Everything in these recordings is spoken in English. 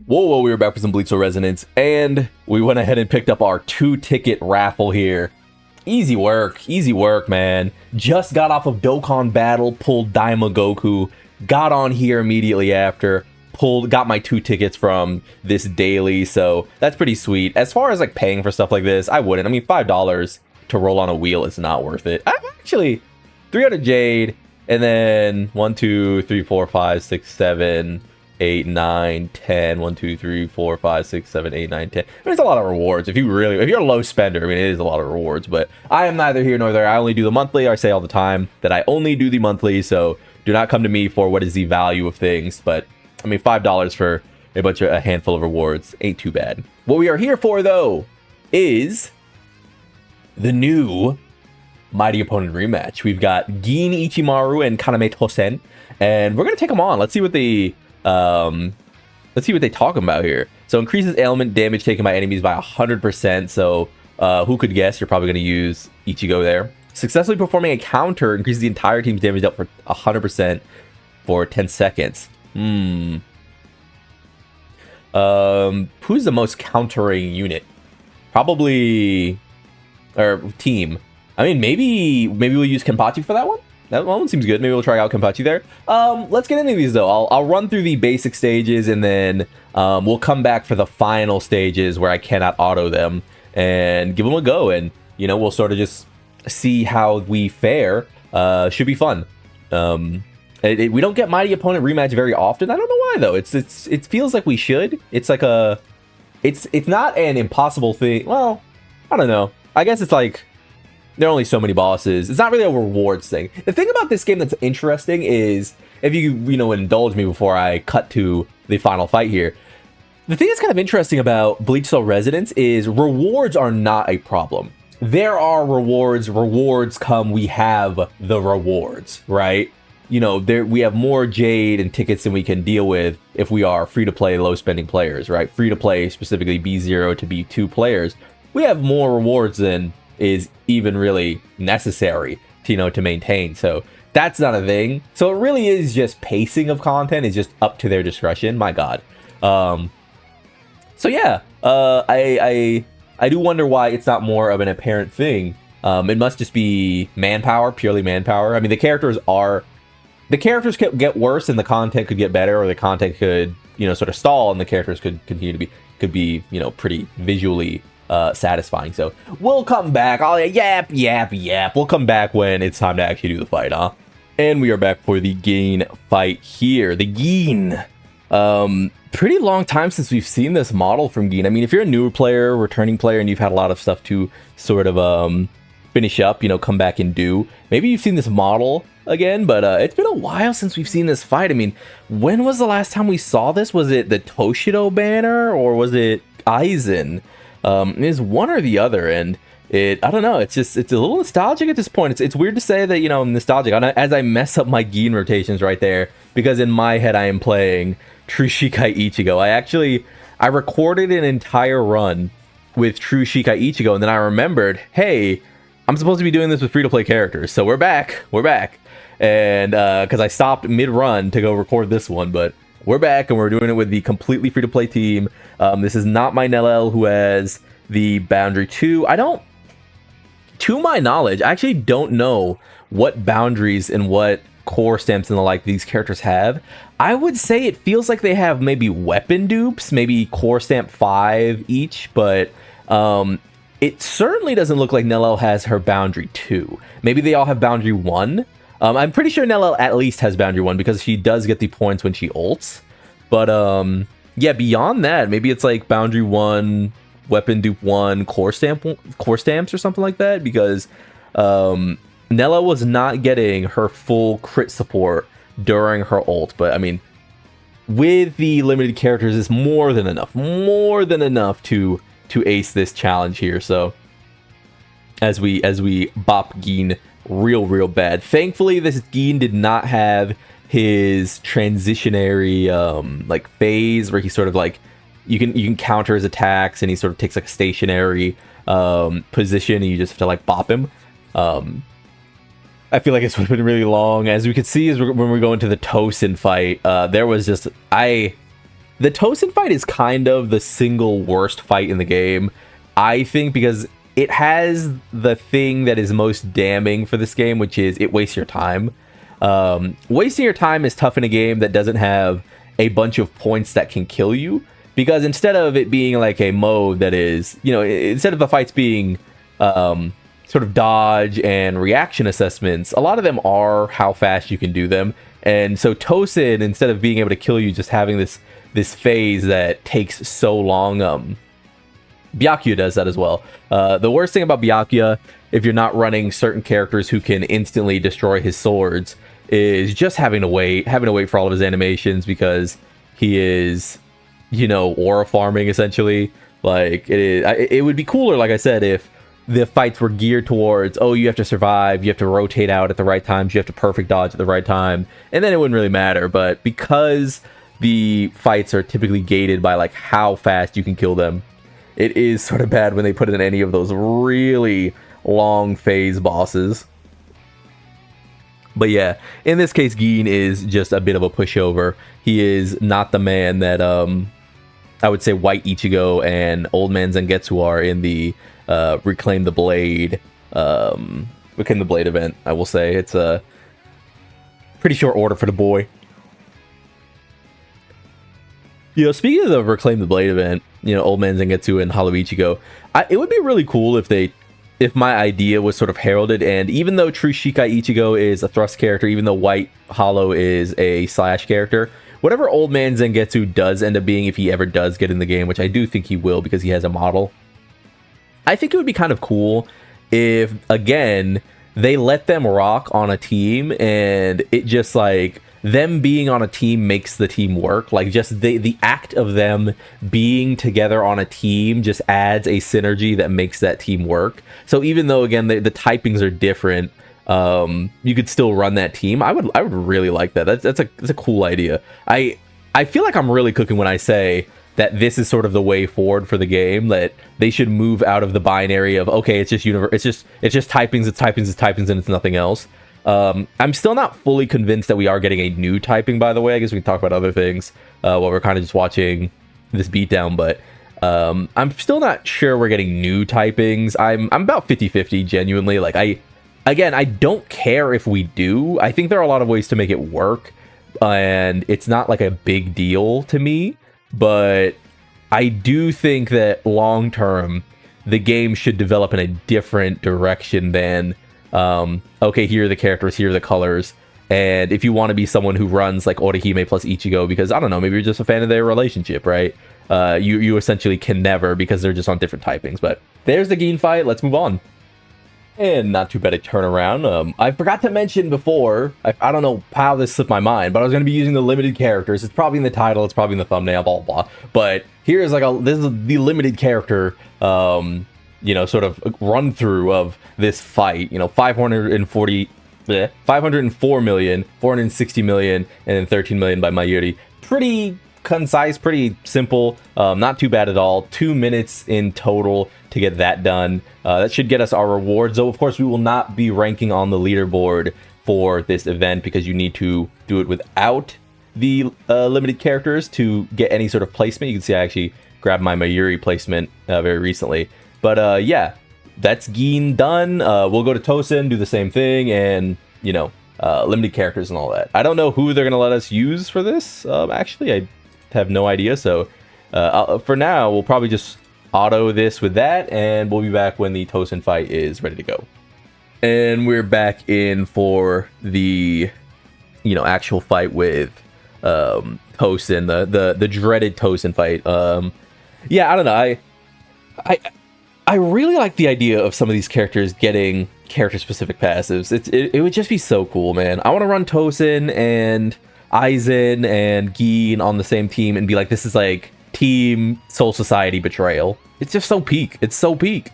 Whoa, we were back for some Bleach Resonance, and we went ahead and picked up our 2-ticket raffle here. Easy work, man. Just got off of Dokkan Battle, pulled Daima Goku, got on here immediately after, got my 2 tickets from this daily, so that's pretty sweet. As far as like paying for stuff like this, I wouldn't. I mean, $5 to roll on a wheel is not worth it. Actually, 300 Jade, and then 1, 2, 3, 4, 5, 6, 7, 8, 9, 10. 1, 2, 3, 4, 5, 6, 7, 8, 9, 10. I mean, it's a lot of rewards. If you're a low spender, I mean, it is a lot of rewards. But I am neither here nor there. I only do the monthly. I say all the time that I only do the monthly. So do not come to me for what is the value of things. But I mean, $5 for a handful of rewards ain't too bad. What we are here for, though, is the new Mighty Opponent rematch. We've got Gin Ichimaru and Kaname Tosen, and we're gonna take them on. Let's see what they talk about here. So increases ailment damage taken by enemies by 100%. So who could guess? You're probably going to use Ichigo there. Successfully performing a counter increases the entire team's damage up for 100% for 10 seconds. Who's the most countering unit? Probably, or team. I mean, maybe we'll use Kenpachi for that one. That one seems good. Maybe we'll try out Kenpachi there. Let's get into these, though. I'll run through the basic stages, and then we'll come back for the final stages where I cannot auto them and give them a go. And, you know, we'll sort of just see how we fare. Should be fun. We don't get Mighty Opponent rematch very often. I don't know why, though. It feels like we should. It's like it's not an impossible thing. Well, I don't know. I guess it's like, there are only so many bosses. It's not really a rewards thing. The thing about this game that's interesting is, if you indulge me before I cut to the final fight here, the thing that's kind of interesting about Bleach Soul Resonance is rewards are not a problem. There are rewards. Rewards come. We have the rewards, right? You know, we have more Jade and tickets than we can deal with if we are free-to-play, low-spending players, right? Free-to-play, specifically B0 to B2 players. We have more rewards than is even really necessary to maintain. So that's not a thing. So it really is just pacing of content is just up to their discretion. My God. So yeah, I do wonder why it's not more of an apparent thing. It must just be manpower, purely manpower. I mean, the characters could get worse and the content could get better, or the content could, sort of stall and the characters could continue to be, pretty visually satisfying. So we'll come back. Yap. We'll come back when it's time to actually do the fight, huh? And we are back for the Gin fight here. The Gin. Pretty long time since we've seen this model from Gin. I mean, if you're a newer player, returning player, and you've had a lot of stuff to sort of finish up, come back and do. Maybe you've seen this model again, but it's been a while since we've seen this fight. I mean, when was the last time we saw this? Was it the Toshido banner, or was it Aizen? It's one or the other, and I don't know, it's a little nostalgic at this point. It's weird to say that, I'm nostalgic as I mess up my Gin rotations right there, because in my head I am playing True Shikai Ichigo. I recorded an entire run with True Shikai Ichigo, and then I remembered, hey, I'm supposed to be doing this with free-to-play characters, so we're back, and because I stopped mid-run to go record this one, but we're back, and we're doing it with the completely free-to-play team. This is not my Nellel, who has the Boundary 2. To my knowledge, I actually don't know what boundaries and what core stamps and the like these characters have. I would say it feels like they have maybe weapon dupes, maybe core stamp 5 each, but it certainly doesn't look like Nellel has her Boundary 2. Maybe they all have Boundary 1. I'm pretty sure Nellel at least has Boundary 1 because she does get the points when she ults. But yeah, beyond that, maybe it's like Boundary 1, Weapon Dupe 1, core stamps or something like that, because Nellel was not getting her full crit support during her ult. But I mean, with the limited characters, it's more than enough to ace this challenge here. So as we bop Gin real bad. Thankfully, this Gin did not have his transitionary like phase where he sort of like you can counter his attacks and he sort of takes like a stationary position and you just have to like bop him. I feel like this would have been really long. As we could see, when we go into the Tosen fight, there was just The Tosen fight is kind of the single worst fight in the game, I think, because it has the thing that is most damning for this game, which is it wastes your time. Wasting your time is tough in a game that doesn't have a bunch of points that can kill you, because instead of it being like a mode that is, you know, instead of the fights being sort of dodge and reaction assessments, a lot of them are how fast you can do them. And so Tosen, instead of being able to kill you, just having this phase that takes so long. Byakuya does that as well. The worst thing about Byakuya, if you're not running certain characters who can instantly destroy his swords, is just having to wait for all of his animations, because he is, you know, aura farming essentially. Like it would be cooler, like I said, if the fights were geared towards, oh, you have to survive, you have to rotate out at the right times, you have to perfect dodge at the right time, and then it wouldn't really matter. But because the fights are typically gated by like how fast you can kill them, it is sort of bad when they put in any of those really long phase bosses. But yeah, in this case, Gin is just a bit of a pushover. He is not the man that I would say White Ichigo and Old Man Zangetsu are in the Reclaim the Blade event. I will say it's a pretty short order for the boy. You know, speaking of the Reclaim the Blade event, you know, Old Man Zangetsu and Hollow Ichigo, it would be really cool if my idea was sort of heralded, and even though True Shikai Ichigo is a thrust character, even though White Hollow is a slash character, whatever Old Man Zangetsu does end up being, if he ever does get in the game, which I do think he will because he has a model, I think it would be kind of cool if, again, they let them rock on a team, and it just like them being on a team makes the team work. Like just the act of them being together on a team just adds a synergy that makes that team work. So even though, again, the typings are different, you could still run that team. I would really like that. That's a cool idea. I feel like I'm really cooking when I say that this is sort of the way forward for the game, that they should move out of the binary of, okay, it's just typings, and it's nothing else. I'm still not fully convinced that we are getting a new typing, by the way. I guess we can talk about other things while we're kind of just watching this beatdown, but I'm still not sure we're getting new typings. I'm about 50-50, genuinely. Like, I don't care if we do. I think there are a lot of ways to make it work, and it's not like a big deal to me, but I do think that long term the game should develop in a different direction than okay, here are the characters, here are the colors, and if you want to be someone who runs like Orihime plus Ichigo because, I don't know, maybe you're just a fan of their relationship, right? You essentially can never, because they're just on different typings. But there's the Gin fight. Let's move on. And not too bad a turnaround. I forgot to mention before, I don't know how this slipped my mind, but I was going to be using the limited characters. It's probably in the title, it's probably in the thumbnail, blah, blah, blah. But here's like this is the limited character, you know, sort of run through of this fight. You know, 504 million, 460 million, and then 13 million by Mayuri. Pretty concise, pretty simple, not too bad at all. 2 minutes in total to get that done. That should get us our rewards, though of course we will not be ranking on the leaderboard for this event because you need to do it without the limited characters to get any sort of placement. You can see I actually grabbed my Mayuri placement very recently. But yeah, that's Gin done. We'll go to Tosen, do the same thing, and, you know, limited characters and all that. I don't know who they're going to let us use for this. Actually, I have no idea. So for now, we'll probably just auto this with that, and we'll be back when the Tosen fight is ready to go. And we're back in for the, you know, actual fight with Tosen, the dreaded Tosen fight. Yeah, I don't know. I really like the idea of some of these characters getting character-specific passives. It would just be so cool, man. I want to run Tosen and Aizen and Gin on the same team and be like, this is like Team Soul Society Betrayal. It's just so peak. It's so peak.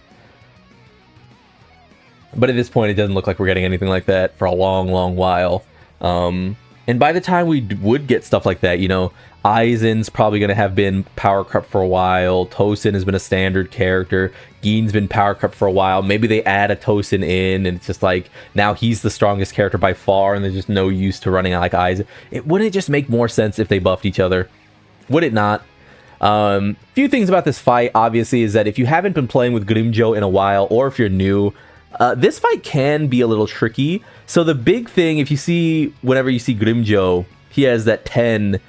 But at this point, it doesn't look like we're getting anything like that for a long, long while. And by the time we would get stuff like that, you know, Aizen's probably going to have been power crept for a while. Tosen has been a standard character. Gin's been power crept for a while. Maybe they add a Tosen in, and it's just like, now he's the strongest character by far, and there's just no use to running out like Aizen. Wouldn't it just make more sense if they buffed each other? Would it not? Few things about this fight, obviously, is that if you haven't been playing with Grimjo in a while, or if you're new, this fight can be a little tricky. So the big thing, if you see, whenever you see Grimjo, he has that 10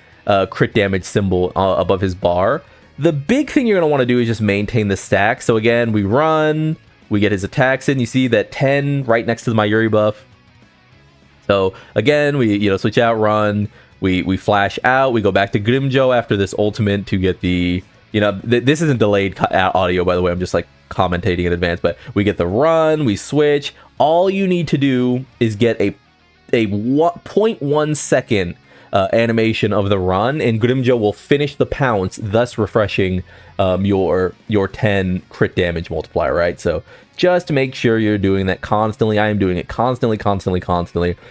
crit damage symbol above his bar. The big thing you're going to want to do is just maintain the stack. So again, we run, we get his attacks in. You see that 10 right next to the Mayuri buff. So again, we switch out, run, we flash out, we go back to Grimjo after this ultimate to get the, this isn't delayed audio, by the way, I'm just like commentating in advance, but we get the run, we switch. All you need to do is get a 0.1 second animation of the run, and Grimjo will finish the pounce, thus refreshing your 10 crit damage multiplier, right? So just make sure you're doing that constantly. I am doing it constantly.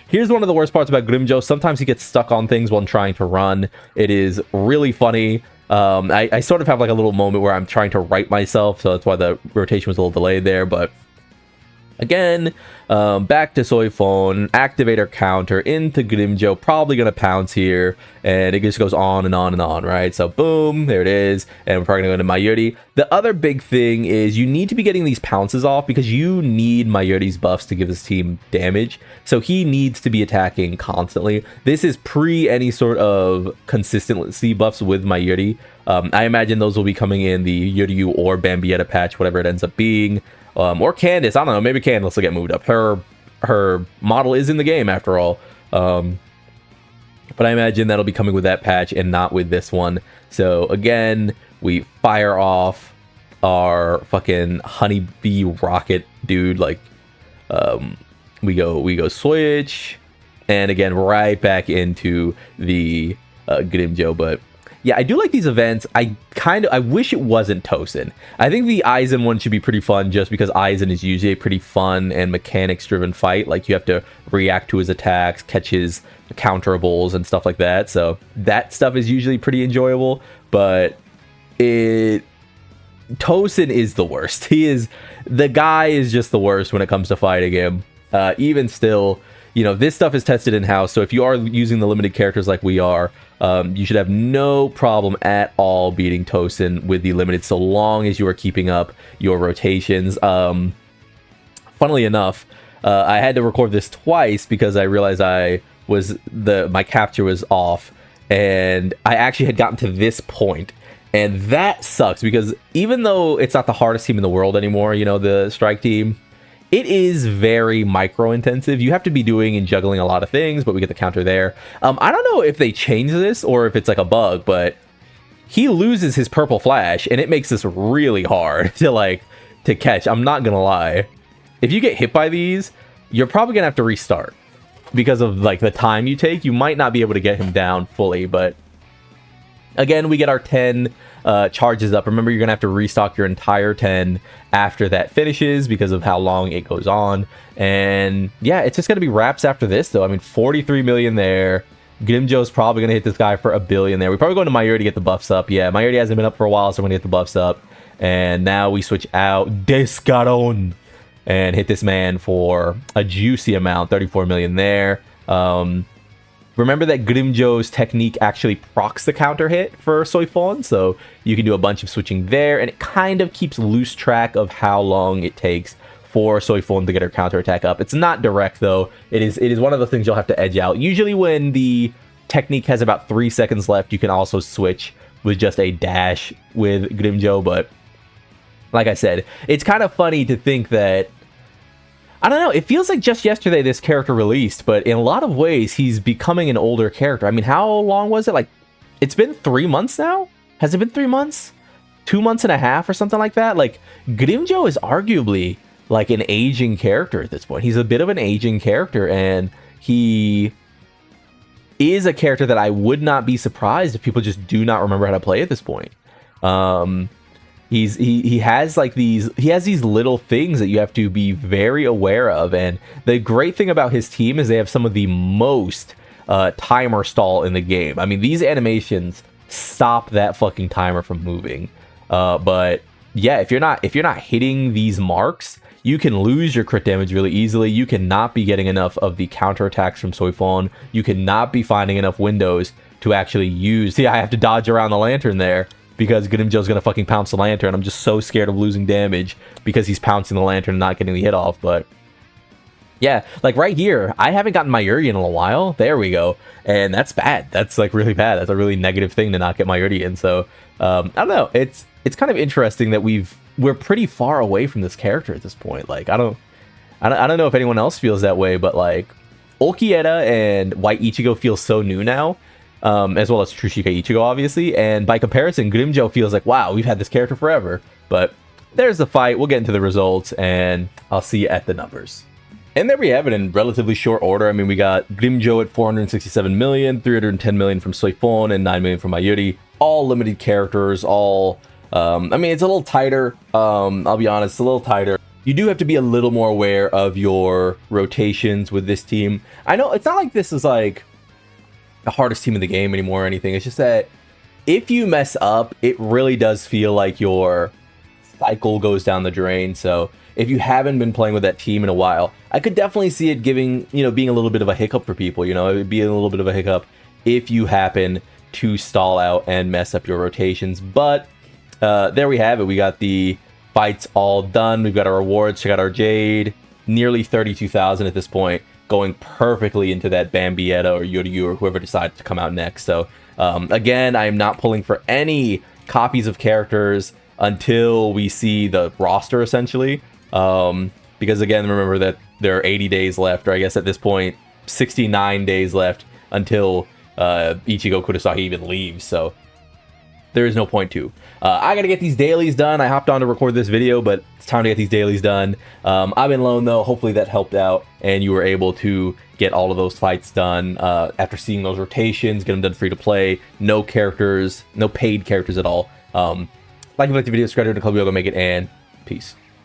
Here's one of the worst parts about Grimjo. Sometimes he gets stuck on things while trying to run. It is really funny. I sort of have like a little moment where I'm trying to right myself, so that's why the rotation was a little delayed there, but again, back to Soifon, activate our counter into Grimjo, probably going to pounce here, and it just goes on and on and on, right? So boom, there it is, and we're probably going to go into Mayuri. The other big thing is you need to be getting these pounces off because you need Mayuri's buffs to give this team damage, so he needs to be attacking constantly. This is pre any sort of consistency buffs with Mayuri. I imagine those will be coming in the Yuryu or Bambietta patch, whatever it ends up being. Or Candace, I don't know, maybe Candace will get moved up. Her model is in the game after all. But I imagine that'll be coming with that patch and not with this one. So again, we fire off our fucking honeybee rocket dude. Like, we go switch, and again right back into the Grimjo. But yeah, I do like these events. I wish it wasn't Tosen. I think the Aizen one should be pretty fun just because Aizen is usually a pretty fun and mechanics-driven fight. Like, you have to react to his attacks, catch his counterables and stuff like that. So that stuff is usually pretty enjoyable, but Tosen is the worst. The guy is just the worst when it comes to fighting him. Even still, this stuff is tested in-house, so if you are using the limited characters like we are, you should have no problem at all beating Tosen with the limited, so long as you are keeping up your rotations. Funnily enough, I had to record this twice because I realized my capture was off, and I actually had gotten to this point, and that sucks because even though it's not the hardest team in the world anymore, the strike team, it is very micro intensive. You have to be doing and juggling a lot of things, but we get the counter there. I don't know if they change this or if it's like a bug, but he loses his purple flash and it makes this really hard to catch. I'm not gonna lie. If you get hit by these, you're probably gonna have to restart because of like the time you take. You might not be able to get him down fully, but again, we get our 10 charges up. Remember, you're gonna have to restock your entire 10 after that finishes because of how long it goes on. And yeah, it's just gonna be wraps after this though. I mean, 43 million there. Grimjo's probably gonna hit this guy for 1 billion there. We probably going to Mayuri to get the buffs up. Yeah, Mayuri hasn't been up for a while, so we're gonna get the buffs up. And now we switch out Descaron and hit this man for a juicy amount, 34 million there. Remember that Grimjo's technique actually procs the counter hit for Soifon, so you can do a bunch of switching there, and it kind of keeps loose track of how long it takes for Soifon to get her counter attack up. It's not direct though. It is one of the things you'll have to edge out. Usually when the technique has about 3 seconds left, you can also switch with just a dash with Grimjo, but like I said, it's kind of funny to think that, I don't know, it feels like just yesterday this character released, but in a lot of ways, he's becoming an older character. I mean, how long was it? Like, it's been 3 months now? Has it been 3 months? 2 months and a half or something like that? Like, Grimjo is arguably like an aging character at this point. He's a bit of an aging character, and he is a character that I would not be surprised if people just do not remember how to play at this point. He has these little things that you have to be very aware of, and the great thing about his team is they have some of the most timer stall in the game. I mean, these animations stop that fucking timer from moving. But yeah, if you're not hitting these marks, you can lose your crit damage really easily. You cannot be getting enough of the counterattacks from Soifon. You cannot be finding enough windows to actually use. Yeah, I have to dodge around the lantern there because Grimjo's gonna fucking pounce the lantern. I'm just so scared of losing damage because he's pouncing the lantern and not getting the hit off. But yeah, like right here, I haven't gotten my Yuri in a while. There we go. And that's bad. That's like really bad. That's a really negative thing to not get my Yuri in. So I don't know. It's kind of interesting that we're pretty far away from this character at this point. Like I don't know if anyone else feels that way, but like Ulquieta and White Ichigo feel so new now. As well as Trushika Ichigo, obviously. And by comparison, Grimjo feels like, wow, we've had this character forever. But there's the fight. We'll get into the results, and I'll see you at the numbers. And there we have it in relatively short order. I mean, we got Grimjo at 467 million, 310 million from Soifon, and 9 million from Mayuri. All limited characters, all... I mean, it's a little tighter. I'll be honest, it's a little tighter. You do have to be a little more aware of your rotations with this team. I know, it's not like this is like the hardest team in the game anymore or anything. It's just that if you mess up, it really does feel like your cycle goes down the drain. So if you haven't been playing with that team in a while, I could definitely see it giving, being a little bit of a hiccup for people. It would be a little bit of a hiccup if you happen to stall out and mess up your rotations. But there we have it. We got the fights all done. We've got our rewards. Check out our Jade. Nearly 32,000 at this point, going perfectly into that Bambietta or Yoryu or whoever decides to come out next. So again, I am not pulling for any copies of characters until we see the roster, essentially. Because again, remember that there are 80 days left, or I guess at this point, 69 days left until Ichigo Kurosaki even leaves. So there is no point to. I gotta get these dailies done. I hopped on to record this video, but it's time to get these dailies done. I've been lone though. Hopefully that helped out and you were able to get all of those fights done after seeing those rotations, get them done free to play. No characters, no paid characters at all. Like if you liked the video, subscribe to the club, we'll go make it, and peace.